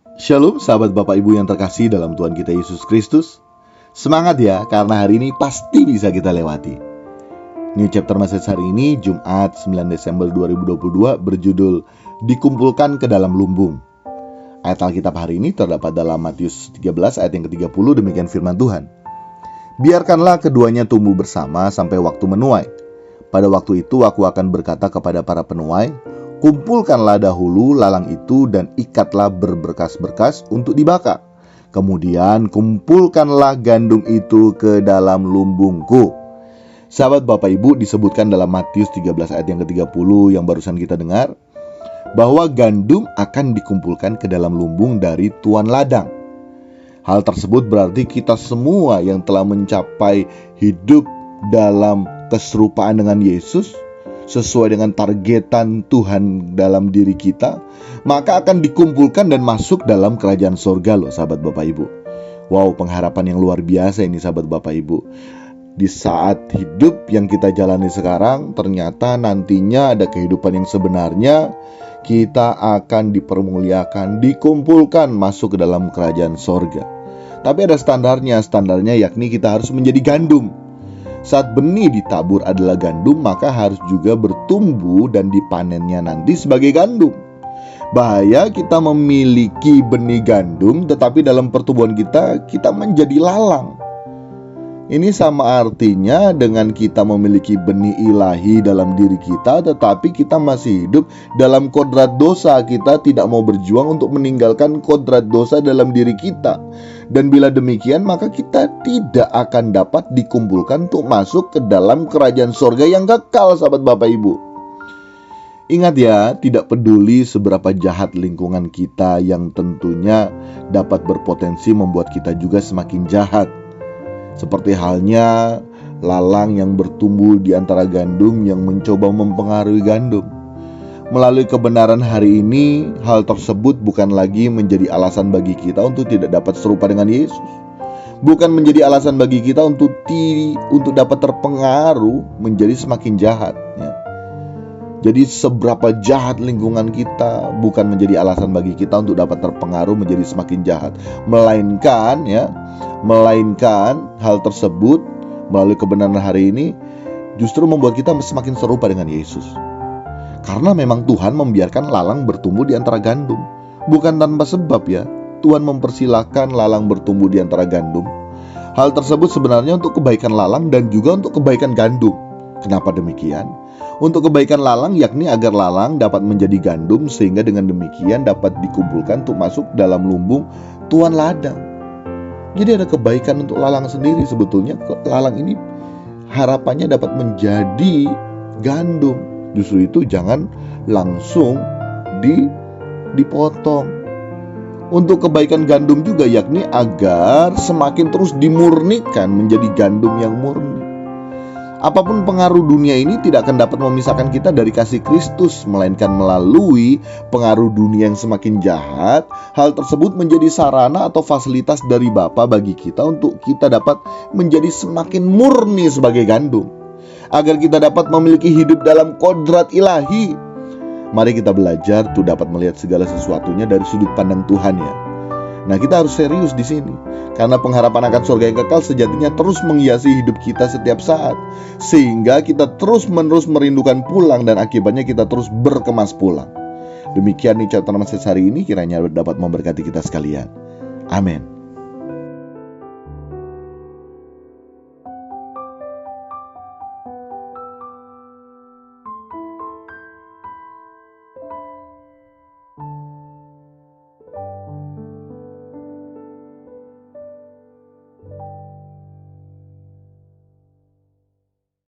Shalom sahabat Bapak Ibu yang terkasih dalam Tuhan kita Yesus Kristus. Semangat ya, karena hari ini pasti bisa kita lewati. New Chapter Message hari ini Jumat 9 Desember 2022 berjudul Dikumpulkan ke dalam lumbung. Ayat Alkitab hari ini terdapat dalam Matius 13 ayat yang ke-30. Demikian firman Tuhan. Biarkanlah keduanya tumbuh bersama sampai waktu menuai. Pada waktu itu aku akan berkata kepada para penuai, kumpulkanlah dahulu lalang itu dan ikatlah berberkas-berkas untuk dibakar. Kemudian kumpulkanlah gandum itu ke dalam lumbungku. Sahabat Bapak Ibu, disebutkan dalam Matius 13 ayat yang ke-30 yang barusan kita dengar, bahwa gandum akan dikumpulkan ke dalam lumbung dari tuan ladang. Hal tersebut berarti kita semua yang telah mencapai hidup dalam keserupaan dengan Yesus, sesuai dengan targetan Tuhan dalam diri kita, maka akan dikumpulkan dan masuk dalam kerajaan sorga loh sahabat Bapak Ibu. Wow, pengharapan yang luar biasa ini sahabat Bapak Ibu. Di saat hidup yang kita jalani sekarang, ternyata nantinya ada kehidupan yang sebenarnya, kita akan dipermuliakan, dikumpulkan masuk ke dalam kerajaan sorga. Tapi ada standarnya yakni kita harus menjadi gandum. Saat benih ditabur adalah gandum, maka harus juga bertumbuh dan dipanennya nanti sebagai gandum. Bahaya kita memiliki benih gandum, tetapi dalam pertumbuhan kita menjadi lalang. Ini sama artinya dengan kita memiliki benih ilahi dalam diri kita, tetapi kita masih hidup dalam kodrat dosa. Kita tidak mau berjuang untuk meninggalkan kodrat dosa dalam diri kita. Dan bila demikian, maka kita tidak akan dapat dikumpulkan untuk masuk ke dalam kerajaan sorga yang kekal, sahabat Bapak Ibu. Ingat ya, tidak peduli seberapa jahat lingkungan kita yang tentunya dapat berpotensi membuat kita juga semakin jahat. Seperti halnya lalang yang bertumbuh di antara gandum yang mencoba mempengaruhi gandum. Melalui kebenaran hari ini, hal tersebut bukan lagi menjadi alasan bagi kita untuk tidak dapat serupa dengan Yesus. Bukan menjadi alasan bagi kita untuk dapat terpengaruh menjadi semakin jahat. Ya. Jadi seberapa jahat lingkungan kita bukan menjadi alasan bagi kita untuk dapat terpengaruh menjadi semakin jahat. Melainkan hal tersebut melalui kebenaran hari ini justru membuat kita semakin serupa dengan Yesus. Karena memang Tuhan membiarkan lalang bertumbuh di antara gandum. Bukan tanpa sebab ya, Tuhan mempersilahkan lalang bertumbuh di antara gandum. Hal tersebut sebenarnya untuk kebaikan lalang dan juga untuk kebaikan gandum. Kenapa demikian? Untuk kebaikan lalang yakni agar lalang dapat menjadi gandum, sehingga dengan demikian dapat dikumpulkan untuk masuk dalam lumbung tuan ladang. Jadi ada kebaikan untuk lalang sendiri sebetulnya. Lalang ini harapannya dapat menjadi gandum. Justru itu jangan langsung dipotong. Untuk kebaikan gandum juga yakni agar semakin terus dimurnikan menjadi gandum yang murni. Apapun pengaruh dunia ini tidak akan dapat memisahkan kita dari kasih Kristus, melainkan melalui pengaruh dunia yang semakin jahat, hal tersebut menjadi sarana atau fasilitas dari Bapa bagi kita untuk kita dapat menjadi semakin murni sebagai gandum, agar kita dapat memiliki hidup dalam kodrat ilahi. Mari kita belajar untuk dapat melihat segala sesuatunya dari sudut pandang Tuhan ya. Nah, kita harus serius di sini, karena pengharapan akan surga yang kekal sejatinya terus menghiasi hidup kita setiap saat, sehingga kita terus-menerus merindukan pulang dan akibatnya kita terus berkemas pulang. Demikian nih catatan message hari ini, kiranya dapat memberkati kita sekalian. Amin.